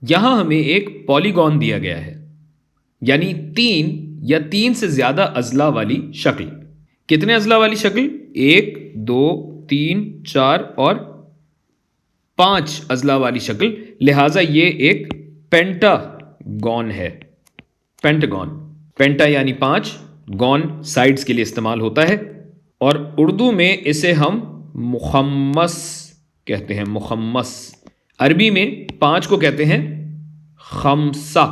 यहां हमें एक पॉलीगॉन दिया गया है, यानी 3 या 3 से ज्यादा अजला वाली शक्ल। कितने अजला वाली शक्ल? 1 2 3 4 और 5 अजला वाली शक्ल। लिहाजा ये एक पेंटागॉन है। पेंटागॉन, पेंटा यानी 5, गॉन साइड्स के लिए इस्तेमाल होता है और उर्दू में इसे हम मुखम्मस कहते हैं। मुखम्मस, अरबी में 5 को कहते हैं खमसा,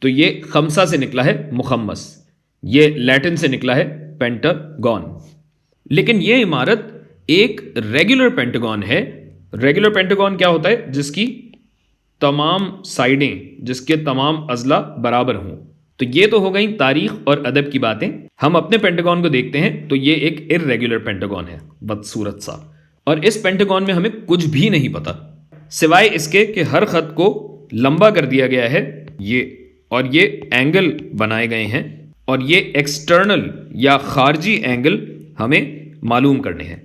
तो ये खमसा से निकला है मुखम्मस। ये लैटिन से निकला है पेंटागॉन। लेकिन ये इमारत एक रेगुलर पेंटागॉन है। रेगुलर पेंटागॉन क्या होता है? जिसकी तमाम साइडें, जिसके तमाम अजला बराबर हों। तो ये तो हो गई तारीख और अदब की बातें। हम अपने पेंटागॉन को देखते हैं तो ये एक इर्रेगुलर पेंटागॉन है, बदसूरत सा। और इस पेंटागॉन में हमें कुछ भी नहीं पता सिवाय इसके कि हर खत को लंबा कर दिया गया है ये, और ये एंगल बनाए गए हैं, और ये एक्सटर्नल या खारजी एंगल हमें मालूम करने हैं।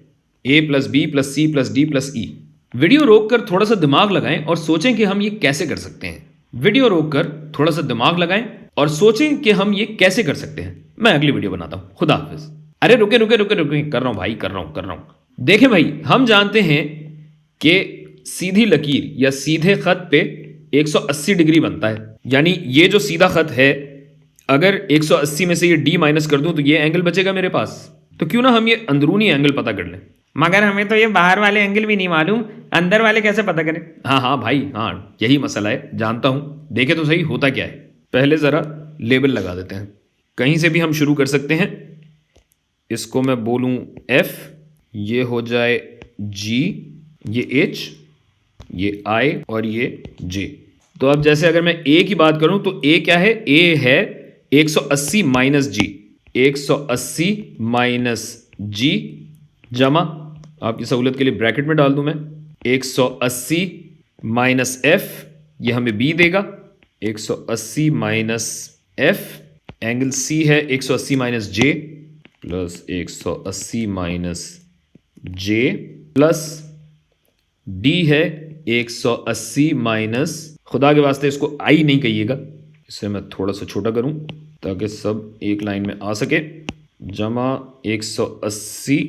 a plus B plus C plus D plus E. Video रोककर थोड़ा सा दिमाग लगाएं और सोचें कि हम ये कैसे कर सकते हैं। वीडियो रोककर थोड़ा सा दिमाग लगाएं और सोचें कि हम ये कैसे कर सकते हैं। मैं अगली वीडियो बनाता हूं। खुदा हाफिज। अरे रुके रुके रुके रुके, कर रहा हूं भाई, कर रहा हूं। देखें भाई, हम जानते हैं कि सीधी लकीर या सीधे खत पे 180 डिग्री बनता है। यानी ये जो सीधा खत है, अगर 180 में से ये d माइनस कर दूं तो ये एंगल बचेगा मेरे पास। तो क्यों ना हम ये अंदरूनी एंगल पता कर लें। मगर हमें तो ये बाहर वाले एंगल भी नहीं मालूम, अंदर वाले कैसे पता करें? हाँ भाई, हाँ, यही मसला है, जानता हूं। देखे तो सही होता क्या है। पहले ज़रा लेबल लगा देते हैं। कहीं से भी हम शुरू कर सकते हैं। इसको मैं बोलूं F, ये हो जाए G, ये H, ये I और ये J। तो अब जैसे अगर मैं A की बात करूं तो A क्या है? A है 180 माइनस G। 180 माइनस G जमा, आपकी सहूलत के लिए ब्रैकेट में डाल दूं मैं, 180 माइनस F, ये हमें B देगा। 180 माइनस F, एंगल C है 180 minus J plus 180 minus J plus D है 180 माइनस, खुदा के वास्ते इसको I नहीं कहिएगा, इसे मैं थोड़ा सा छोटा करूं ताकि सब एक लाइन में आ सके, जमा 180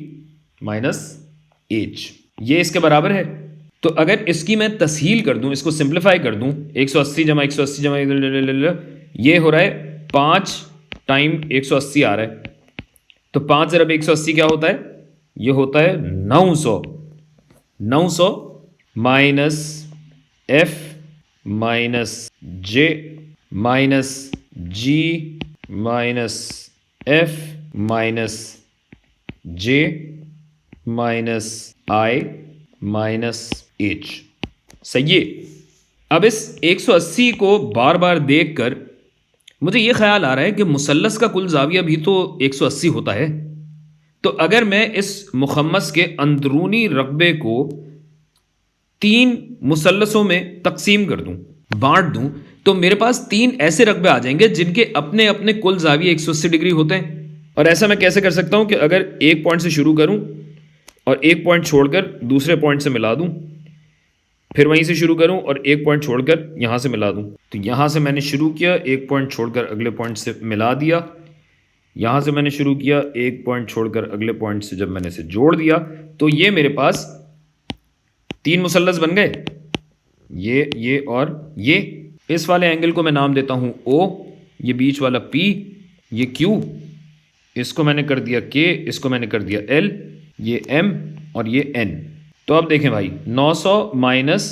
माइनस H, ये इसके बराबर है। तो अगर इसकी मैं तसहील कर दूं, इसको सिंप्लीफाई कर दूं, 180 जमा 180 जमा, ये हो रहा है 5 टाइम 180 आ रहा है। तो 5 ज़रब 180 क्या होता है? ये होता है 900। 900 minus F minus J minus G minus F minus J minus I minus H। सही है। अब इस 180 को बार बार देखकर मुझे ये ख्याल आ रहा है कि मुसल्लस का कुल जाविया भी तो 180 होता है। तो अगर मैं इस मुखम्मस के अंदरूनी रकबे को 3 मुसल्लसों में तकसीम कर दूं, बांट दूं, तो मेरे पास 3 ऐसे रकबे आ जाएंगे जिनके अपने अपने कुल जाविया 180 डिग्री होते हैं। और ऐसा मैं कैसे कर सकता हूं कि अगर एक पॉइंट से शुरू करूं और एक पॉइंट छोड़कर दूसरे पॉइंट से मिला दूं, फिर वहीं से शुरू करूं और एक पॉइंट छोड़कर यहां से मिला दूं। तो यहां से मैंने शुरू किया, एक पॉइंट छोड़कर अगले पॉइंट से मिला दिया, यहां से मैंने शुरू किया, एक पॉइंट छोड़कर अगले पॉइंट से जब मैंने इसे जोड़ दिया, तो ये मेरे पास 3 मुसल्लस बन गए, ये और ये। इस वाले एंगल को मैं नाम देता हूं O, ये बीच वाला P, ये Q, इसको मैंने कर दिया K, इसको मैंने कर दिया L, ये M और ये N। तो अब देखें भाई, 900 माइनस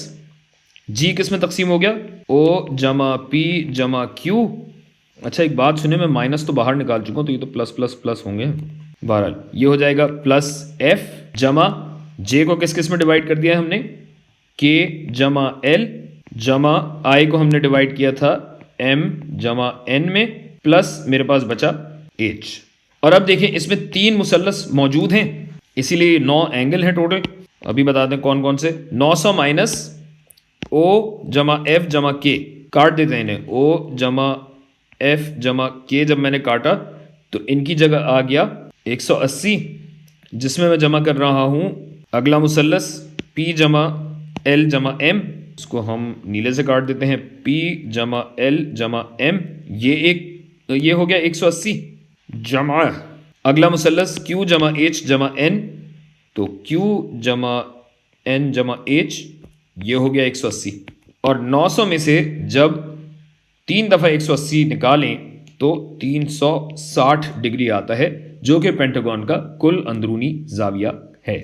G किस में तकसीम हो गया? O जमा P जमा Q। अच्छा एक बात सुने, मैं माइनस तो बाहर निकाल चुका हूँ, तो ये तो प्लस प्लस प्लस होंगे। बहरहाल ये हो जाएगा प्लस F जमा J को किस किस में डिवाइड कर दिया है हमने? K जमा L जमा I को हमने डिवाइड किया था M जमा N में, प्लस मेरे पास बचा H। और अब देखें इसमें 3 मुसल्लस मौजूद हैं, इसीलिए 9 एंगल हैं टोटल। अभी बता दें कौन कौन से। 900 माइनस O जमा F जमा K, काट देते हैं इन्हें। O जमा F जमा K जब मैंने काटा तो इनकी जगह आ गया 180, जिसमें मैं जमा कर रहा हूं अगला मुसल्लस P जमा L जमा M, इसको हम नीले से काट देते हैं। P जमा L जमा M, ये हो गया 180 जमा। अगला मुसल्लस Q जमा H जमा N, तो Q जमा N जमा H, ये हो गया 180। और 900 में से जब 3 दफ़ा 180 निकालें तो 360 डिग्री आता है, जो कि पेंटागन का कुल अंदरूनी जाविया है।